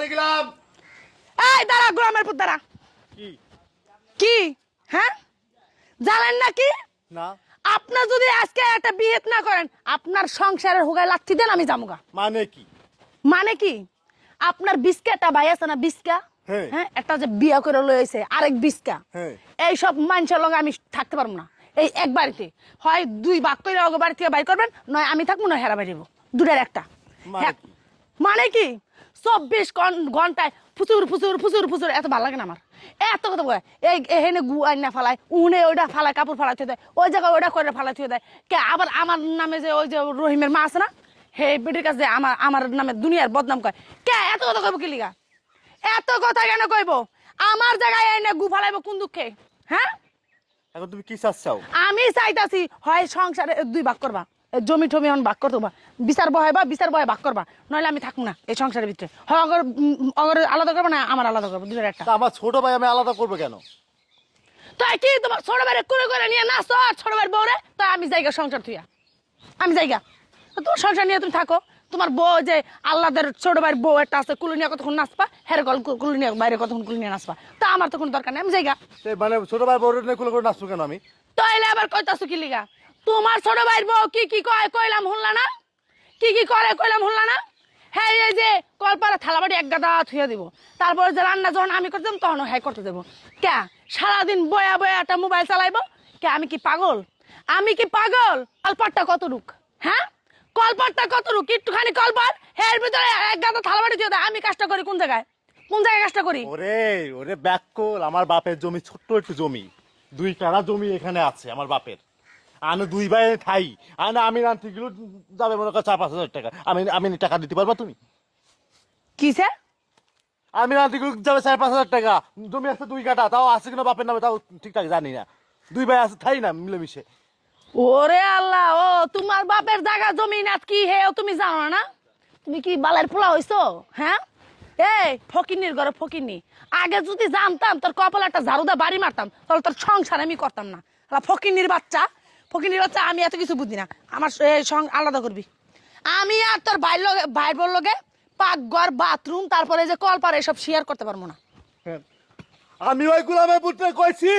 মাঠে গেলাম। এই দাঁড়া গোলামের পুত দাঁড়া। কি কি হ্যাঁ জানেন নাকি না আপনার যদি আজকে একটা বিয়েত না করেন আপনার সংসারের হুগায় লাথি দেন আমি যামুগা। মানে কি? মানে কি আপনার বিস্কাটা ভাই আছে না বিস্কা হ্যাঁ। হ্যাঁ একটা যে বিয়া করে লইছে আরেক বিস্কা হ্যাঁ। এই সব মানুষের লগে আমি থাকতে পারবো না। এই এক বাড়িতে হয় দুই ভাগ করে ওগো বাড়ি থেকে বাইর করবেন নয় আমি থাকবো নয় হেরা বাইরে দুটার একটা। মানে হ্যাঁ, কি? মানে কি 24 ঘন্টায় ফুচুর ফুচুর ফুচুর ফুচুর এত ভালো লাগে না আমার। এত কথা বলে এই এখানে গু আইনা ফালায় উনে ওইটা ফালায় কাপড় ফালাই থুয়ে দেয় ওই জায়গায় ওইটা করে ফালাই থুয়ে দেয় কে আবার আমার নামে যে ওই যে রহিমের মা আছে না হে বেটির কাছে আমার আমার নামে দুনিয়ার বদনাম কয় কে এত কথা কইব কি লিগা এত কথা কেন কইব আমার জায়গায় এনে গু ফালাইব কোন দুঃখে হ্যাঁ। এখন তুমি কি চাচ্ছাও? আমি চাইতাছি হয় সংসারে দুই ভাগ করবা জমি টমি এখন ভাগ করতে বিচার বহাইবা বিচার বহাই ভাগ করবা নইলে আমি থাকবো না এই সংসারের ভিতরে হয় অগর আলাদা করবো না আমার আলাদা করবো দুটার একটা। তা আমার ছোট ভাই আমি আলাদা করবো কেন? তাই কি তোমার ছোট ভাইরে করে নিয়ে নাচো আর ছোট ভাইয়ের বউরে তাই আমি জায়গা সংসার থুইয়া আমি জায়গা তোমার সংসার নিয়ে তুমি থাকো তোমার বউ যে আল্লাহদের ছোট ভাইয়ের বউ একটা আছে কুলি নিয়ে কতক্ষণ নাচবা হের গল কুলি নিয়ে বাইরে কতক্ষণ কুলি নিয়ে নাচবা তা আমার তো কোনো দরকার নেই আমি জায়গা। মানে ছোট ভাই বড় নিয়ে কুলে করে নাচবো কেন আমি? তাইলে আবার কইতাছো কি লিগা তোমার ছোট ভাইয়ের বউ কি কি কয় কইলাম শুনলা না কি কি করে কইলাম শুনলা না হ্যাঁ এই যে কলপাড়া থালাবাড়ি এক গাদা থুয়ে দিব তারপরে যে রান্না যখন আমি করতাম তখন হ্যাঁ করতে দেবো কে সারাদিন বয়া বয়া একটা মোবাইল চালাইবো কে আমি কি পাগল আমি কি পাগল কলপাটটা কত রুক হ্যাঁ কলপাটটা কত রুক একটুখানি কলপাট এর ভিতরে এক গাদা থালাবাড়ি দিয়ে দেয় আমি কাজটা করি কোন জায়গায় কাজটা করি ওরে ওরে ব্যাককল আমার বাপের জমি ছোট্ট একটু জমি 2 কাঠা জমি এখানে আছে আমার বাপের আনে 2 ভাই ঠাই আনে আমি রান্তি গেল যাবে মনে কর 4-5 হাজার টাকা আমি টাকা দিতে পারবা তুমি? কিসে আমি রান্তি গেল যাবে 4-5 হাজার টাকা জমি আছে 2 কাঠা তাও আছে কিনা বাপের নামে তাও ঠিকঠাক জানি না 2 ভাই আছে ঠাই না মিলেমিশে। ওরে আল্লাহ ও তোমার বাপের জায়গা জমি না কি হে তুমি জানো না তুমি কি বালের পোলা হইছো হ্যাঁ এই ফকিনির ঘরে ফকিনি আগে যদি জানতাম তোর কপালে একটা ঝাড়ুদা বাড়ি মারতাম তাহলে তোর সংসার আমি করতাম না ফকিনির বাচ্চা আমি এত কিছু বুঝি না আমার আলাদা করবি আমি আর তোর ভাই বোর লগে পাকঘর বাথরুম তারপরে যে কলপার এসব শেয়ার করতে পারবো না। আমি ওই গোলামের পুত্রে কইছি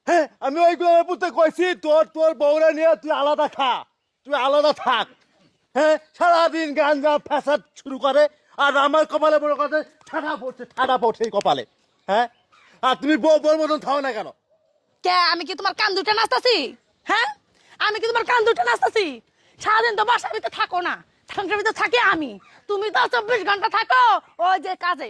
হ্যাঁ আমি ওই গোলামের পুত্রে কইছি তোর বউরা নিয়ে তুই আলাদা খা তুই আলাদা থাক হ্যাঁ সারাদিন গাঞ্জা ফ্যাসাদ শুরু করে আর আমার কপালে বড় কথা ঠাডা পড়ছে এই কপালে হ্যাঁ আর তুমি বউর মতন থাও না কেন? কে আমি কি তোমার কান দুটা নাচতাছি হ্যাঁ আমি কি তোমার কান দুটা নাচতাছি সারাদিন তো বাসার ভিতরে থাকো না সংসার ভিতরে থাকি আমি তুমি তো 24 ঘন্টা থাকো ওই যে কাজে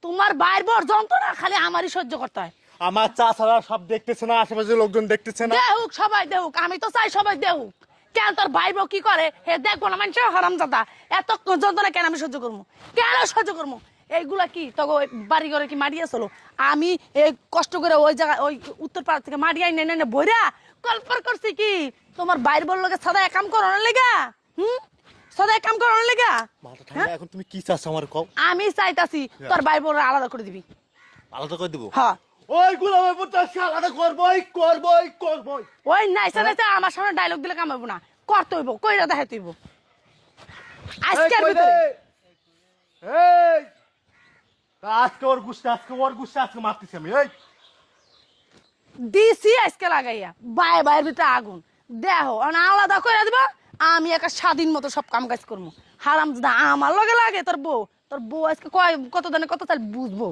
তোমার বাইর বর যন্ত্রণা খালি আমারই সহ্য করতে হয়। আমার চাচারা সব দেখতেছে না আশেপাশে লোকজন দেখতেছে না দেহুক সবাই দেহুক আমি তো চাই সবাই দেহুক কেন তোর ভাই বউ কি করে হে দেখবো না মানুষ হারামজাদা এত যন্ত্রণা কেন আমি সহ্য করবো কেন সহ্য করবো এইগুলা কি তখন ওই বাড়ি ঘরে কি মারিয়া চলো আমি এই কষ্ট করে ওই জায়গায় ওই উত্তর পাড়া থেকে মারি আই নেনে বইরা কল্পনা করছি কি তোমার বাইর বল লোকে সদা কাম করানোর লেগা সদা কাম করানোর লেগা। মাথা ঠান্ডা এখন তুমি কি চাচ্ছ আমার কও? আমি চাইতাছি তোর বাইর বল আলাদা করে দিবি। আলাদা করে দিব? হ্যাঁ ওই গোলামের পুত্র আলাদা করবই ওই নাইসা নাইসা আমার সামনে ডায়লগ দিলে কাম হইব না করতে হইব কইরা দেখাইতে হইব আজকের ভিতরে এই আজকে ওর গুষ্টা আজকে মারতেছি আমি এই দিছি আজকে লাগাইয়া বাইয়ের ভিতরে আগুন দেহ আলাদা করে দিব আমি একটা স্বাধীন মতো সব কাম কাজ করবো হারাম যদি আমার লগে লাগে তোর বউ আজকে কত দানে কত চাল বুঝবো